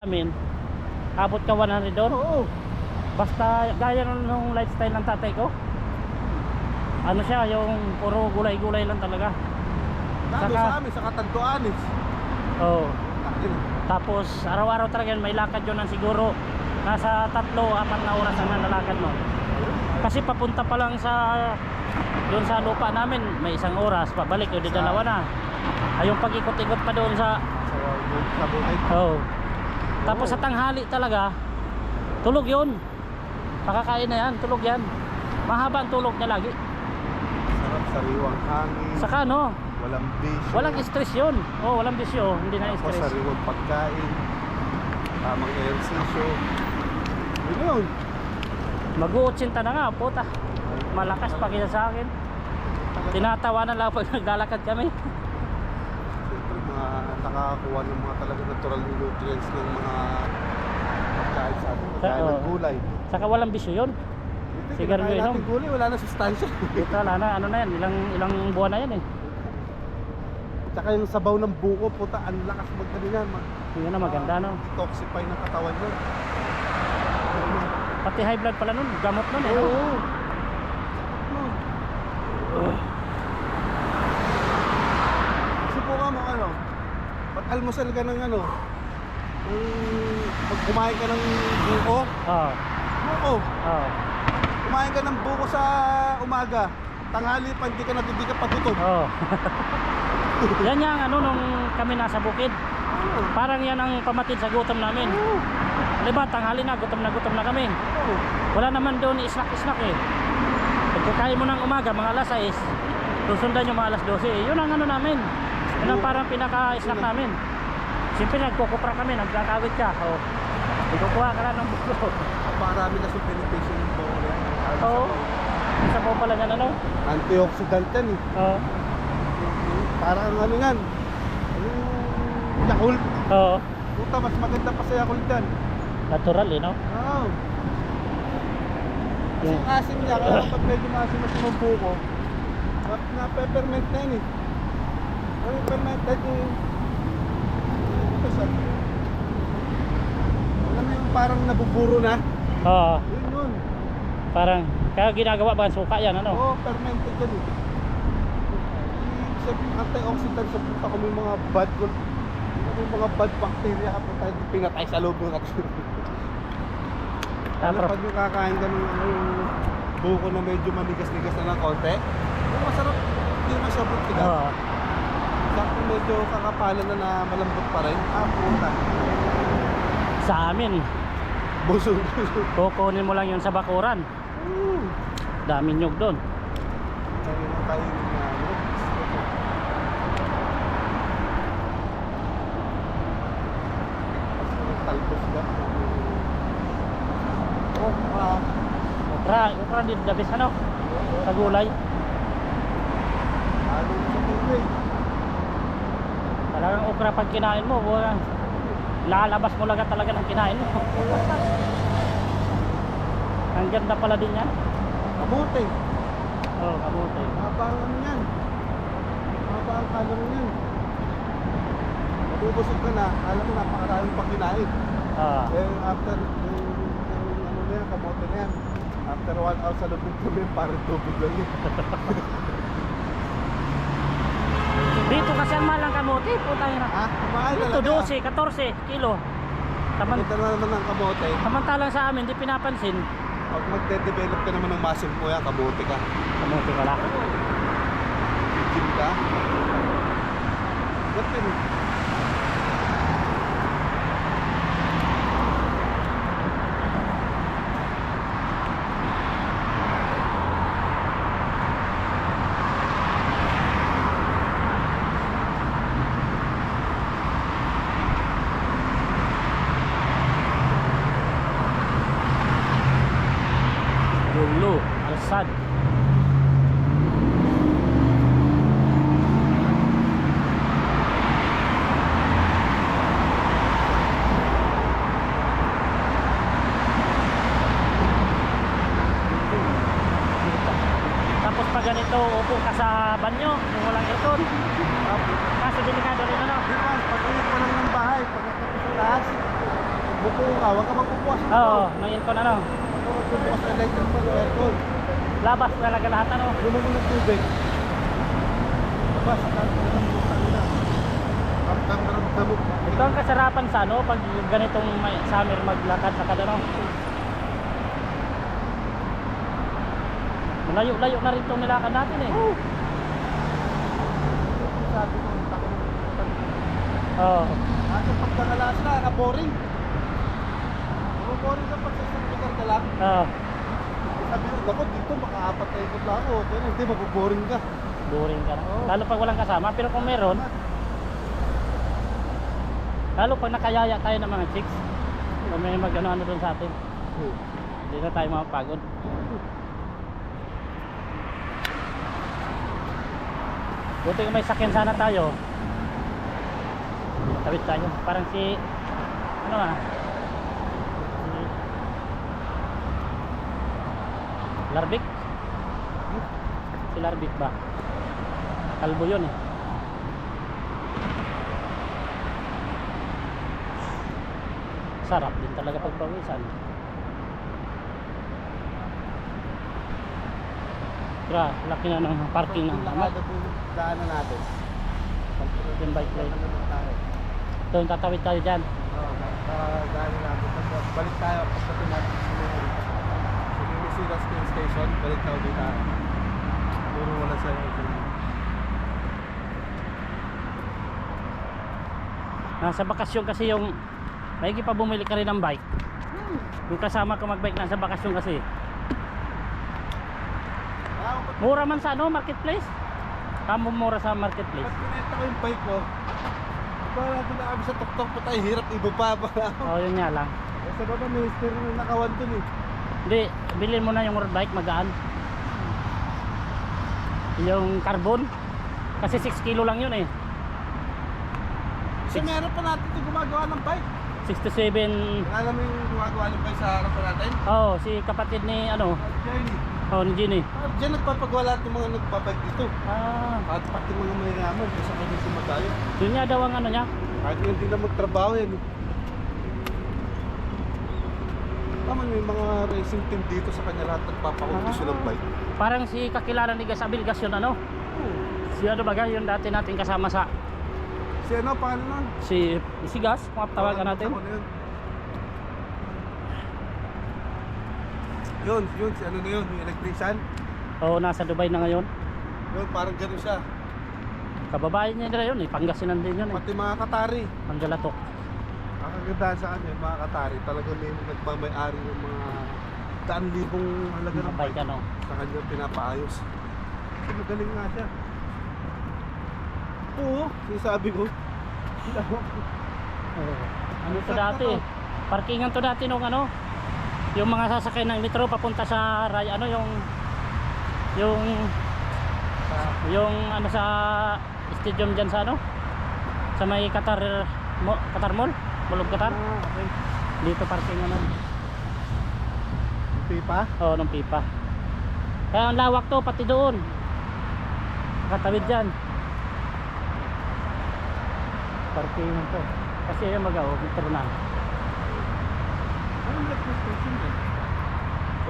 Amin, abot ka 100 doon? Oo. Basta gaya nung lifestyle ng tatay ko. Ano siya, yung puro gulay-gulay lang talaga. Lalo sa amin, sa Katanduanes. Oh. Takin. Tapos araw-araw talaga yun, may lakad yun ng siguro nasa 3-4 na oras ang nalalakad mo. Kasi papunta pa lang sa doon sa lupa namin, may 1 oras, pabalik yun, di 2 na. Ay yung pag-ikot-ikot pa doon sa buhay. oh. Tapos sa tanghali talaga, tulog yun. Pakakain na yan, tulog yan. Mahaba ang tulog niya lagi. Sarap, sariwang hangin. Saka no, Walang bisyo. walang stress yun. Oh, walang bisyo, hindi na Tapos stress. sariwang pagkain. Tamang ehersisyo. Yun yun. Mag-uutsinta na nga, puta. Malakas pa kaya sa akin. Tinatawanan lang pag naglalakad kami. Siyempre, mga nakakakuha ng mga talaga natural nutrients ng mga pagkain sa atin. Kaya ng gulay. Saka walang bisyo yun. Sigarilyo Kinakain inom. natin gulay, wala na sustansya. Puta, wala na, ano na yan, ilang buwan na yan eh. Tsaka yung sabaw ng buko, puta, ang lakas magkano yan. Yun na maganda no. Detoxify ng katawan yun. Pati high blood pala nun, gamot nun eh. No? Oo. Subukan mo ano, pag-almusal ka ng ano, pag kumain ka ng buko, Oh, buko, oh, kumain ka ng buko sa umaga, tanghali pa hindi ka patutog. oh. Yan yung ano nung kami nasa bukid. Parang yan ang pamatid sa gutom namin. Diba, tanghali na gutom na kami. Wala naman doon snack eh. Pagkakain mo ng umaga, mga alas 6, susundan yung mga alas 12. Yun ang ano namin. Yun ang parang pinaka-snack namin. Siyempre nagkukupra kami, nagkakawit ka. O, ikukuha ka lang ng buko. Marami na sa beneficial yung buko na yan. Oo. Isa po pala yan ano? Antioxidant yan eh. Oo. Parang ano yan. Yakult. Oo. Puta, mas maganda pa sa Yakult yan. Natural eh, no? Oo. Kasi Yung- asim niya, kaya pag medyo maasim na yung buko, na-peppermint na yan eh. Peppermented yung... Ito siya. Alam mo yung parang nabuburo na? Oo. Yun yun. Parang, kaya ginagawa ba ang suka yan, ano? Oo, fermented yan eh. Sabi, antioxidant sa puta ko may mga bad bacteria kapag tayo pinatay sa loob ng katawan. Ano pag yung kakain ka ng ano, yung buko na medyo manigas-nigas na ng konti, yung masarap, hindi naman siya butigat. Oo. Sakto medyo kakapalan na malambot pa rin. Puta. Sa amin, Busog. kukunin mo lang yun sa bakuran. Daming nyug doon. Sabi ng kainin na ano. Talbos ka. Ukra din the best, ano? Sa gulay. Halo sa tubig. Talagang ukra pag kinain mo, lalabas mo lang talaga ng kinain mo. Ang ganda pala din yan. Kamuti. Oo, kabuti. Mahaba ang ano yan. Mahaba ang kalong yan. Mabubusog ka na, alam mo napakaraming pang kinain. Ah. Eh, after yung ano na yan, kamote na yan. After 1 hour sa loob ng tubig, parang tubig lang yun. Dito kasi ang mahal ang kamote, puta yun. Ha? Mahal Dito talaga. 12, 14 kilo. Ito na naman ng kamote. Samantalang sa amin, di pinapansin. Pag magde-develop ka naman ng muscle mo yan, kamote ka. Kamote ka lang. Gym ka. Ba't yun? Gulo, alsad. Tapos pag ganito, upo ka sa banyo, yung walang aircon. Kaso delikado rin ano. Di ba, pag ulit mo lang ng bahay, pag sa taas, Buko ka, huwag ka magpupuas. Oo, ng aircon ano. Huwag ka magpupuas sa electric fan o aircon. Labas talaga lahat ano. Lumang mo ng tubig. Labas, ang bukang nila. Kamdam. Ito ang kasarapan sa ano, pag ganitong summer maglakad sa kadano. Malayo-layo na rin itong nilakad natin eh. Sabi ko, tako ng Oo. Kaso pag nakalas na, boring. Boring ka pag sa isang lugar ka lang. Oo. Sabi ko, dapat dito makaapat na ikot lang ako. Kaya hindi, maboboring ka. Boring ka na. Oo. Lalo pag walang kasama, pero kung meron, lalo pag nakayaya tayo ng mga chicks, kung may mag-ano doon sa atin, hindi na tayo mapagod. Buti kung may sakyan sana tayo, tawid tayo. Parang si ano si Larbik. Si Larbik ba? Kalbo yun eh. Sarap din talaga pagpawisan. Laki na ng parking ng Lakad po daanan natin. yung bike lane. Naman tayo. Doon tatawid tayo dyan. Oo, daanan natin. Tapos balik tayo pagdating natin sa Minisira Station. Balik tayo dito. Puro wala sa Nasa bakasyon kasi yung maigi pa bumili ka rin ng bike. Yung kasama ka magbike nasa bakasyon kasi. Mura man sa ano, marketplace. Kamo mura sa marketplace. Pag pinenta ko yung bike ko, para natin na kami sa tuktok pa tayo, hirap ibaba pa. Oh, yun nga lang. Sa baba may steer na nakawan dun eh. Hindi, bilhin mo na yung road bike, magaan. Yung carbon. Kasi 6 kilo lang yun eh. Kasi meron pa natin ito gumagawa ng bike. 67. Alam mo yung gumagawa ng bike sa harapan natin? Oh, si kapatid ni ano, Journey. oh ni Ginny. Diyan nagpapagawa lahat ng mga nagbabike dito. At pati mga mayayaman kasi kami sumatayo. Yun nga daw ang ano niya. Kahit hindi na magtrabaho yan eh. Tama may mga racing team dito sa kanya lahat nagpapakondisyon ng bike. Parang si kakilala ni Gas Abilgas yun ano. Si ano baga yun dati natin kasama sa Si ano, paano nun? si Gas, kung tawagan natin. Ako na yun. Yun, si ano na yun, yung electrician. Oo, nasa Dubai na ngayon. Yun, parang gano'n siya. Kababayan niya nila yun eh, Pangasinan din yun eh. Pati mga katari. Panggalatok. Ang kagandahan sa kanya, mga katari, talaga may nagmamay-ari ng mga daan libong halaga ng Bike bike. ano. Sa kanya pinapaayos. Kasi magaling nga siya. Oo, sinasabi ko. Oo. Ano to dati? Parkingan to dati nung ano, yung mga sasakay ng metro papunta sa ano yung ano sa stadium dyan sa ano sa may Qatar Mall, Mall of Qatar. Okay. Dito parkingan nun. Pipa? Oo, nung pipa. Kaya ang lawak to pati doon. Katawid dyan. Parkingan to. Kasi yung metro na. Anong breakfast station eh?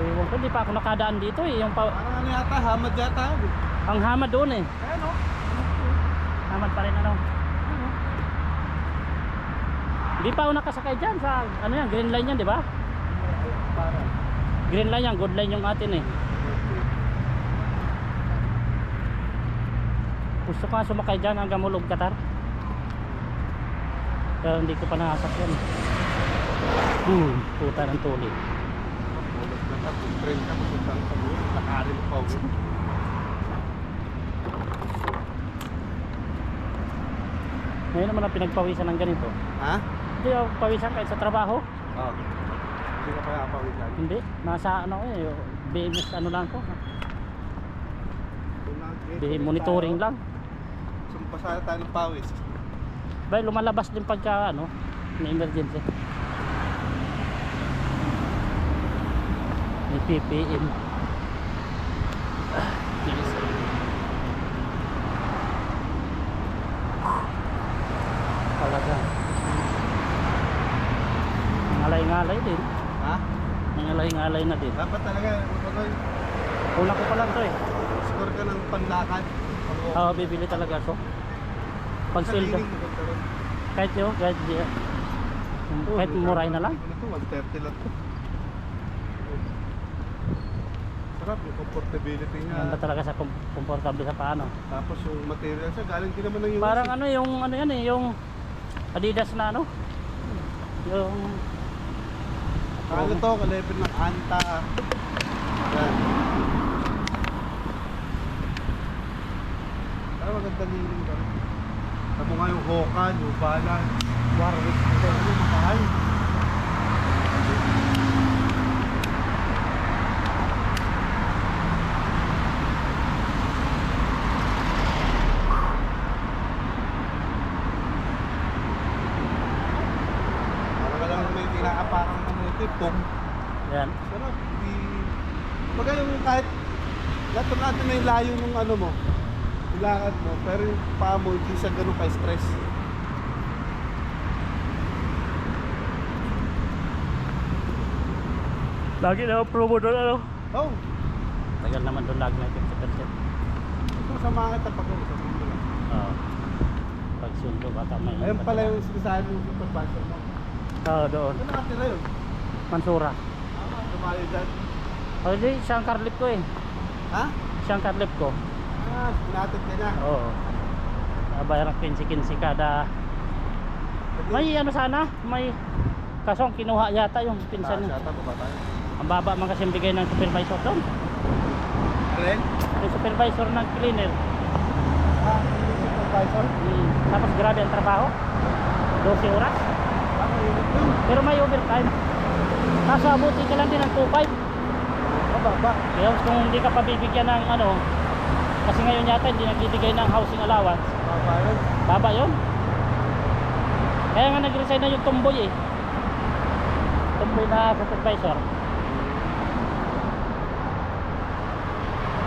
Ewan ko, di pa ako nakadaan dito eh. Yung Parang ano yata, hamad yata yun eh. ang hamad doon eh. Ayan o. Hamad pa rin ano. Di pa ako nakasakay dyan sa ano yan, green line yan, di ba? Parang. Green line yan, good line yung atin eh. Gusto ko nga sumakay dyan hanggang Mall of Qatar. Pero hindi ko pa nakasakyan. Puta ng tuloy. Ulit na ka, kung train ka, magpunta sa buhay, lakarin mo pa uwi. Ngayon naman ang pinagpawisan ng ganito. Ha? Hindi ako pawisan kahit sa trabaho. Oo. Hindi ka pa nakapawisan. Hindi, nasa ano eh, BMS ano lang ko. Monitoring lang. Sumpasa tayo ng pawis. Bay, lumalabas din pagka ano, may emergency. May PPM. Bilis. Talaga. Mga Ngalay-ngalay din. Ha? Ngalay-ngalay na din. Dapat talaga, Makoy, Una ko pa lang to eh. score ka ng panlakad. Oo, bibili talaga ako. Pag sweldo. Kahit yun, kahit di. Kahit muray na lang. Ito, 130 lang to. Sarap yung comfortability niya. Ganda talaga sa komportable sa paano. Tapos yung material siya, galing din naman ng US. Parang ano yung ano yan eh, yung Adidas na ano. Yung Ano to, ka-level ng Anta. Yan. Parang maganda liling ka. Tamo nga yung Hoka, New Balance, Warwick. ano, mahal. Parang ka lang may kinakaparang ano ito, pong. Yan. Sarap, hindi... Baga yung kahit... Lahat natin na yung layo ng ano mo, ilakad mo, pero yung paa mo, hindi siya ganun ka-stress. Lagi na promo doon ano. Oh, Tagal naman doon lagi na 50%. ito sa mga kita pag-uusap mo lang. Oo. Pag sundo baka may. Ayun pala yung sinasabi mo sa pag-basher mo. Oo, doon. Ano nakatira yun? Mansura. Tumayo dyan. O di, siyang carlip ko eh. Ha? Siyang carlip ko. Pinatid ka niya. Oo. Bayaran 15-15 kada. May ano sana, may kaso ang kinuha yata yung pinsan niya. Sata, baba tayo. Ang baba man kasi ang bigay ng supervisor doon. Alin? Yung supervisor ng cleaner. Hindi supervisor. Tapos grabe ang trabaho. 12 oras. Init yun. Pero may overtime. Kaso abuti ka lang din ng 2.5. Mababa. Kaya kung hindi ka pabibigyan ng ano, kasi ngayon yata hindi nagbibigay ng housing allowance. Mababa yun. Baba yun. Kaya nga nag-resign na yung tumboy eh. Tumboy na supervisor.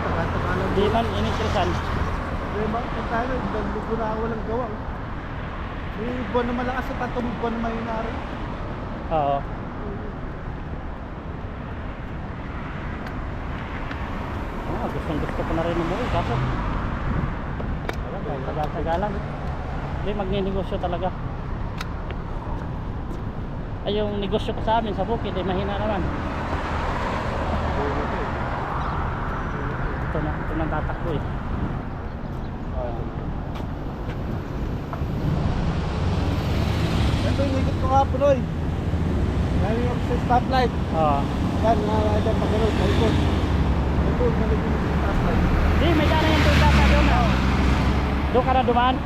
Taga-taga lang. Hindi man inisresan. Hindi ba? Kung tayo, lugo na walang gawa. May buwan na malakas at 3 buwan na mahina rin. Oo. Gustong gusto ko na rin umuwi kaso tagal-tagalan. Hindi, magninegosyo talaga. Ay yung negosyo ko sa amin sa bukid eh mahina naman. Ito nang tatakbo eh. Ito yung ikot ko kapon oy. Galing ako sa stoplight. Oo. Yan, dyan pag gano'n, malikot. Malikot sa stoplight. Hindi, may daan na yung doon ka doon. Doon ka na dumaan.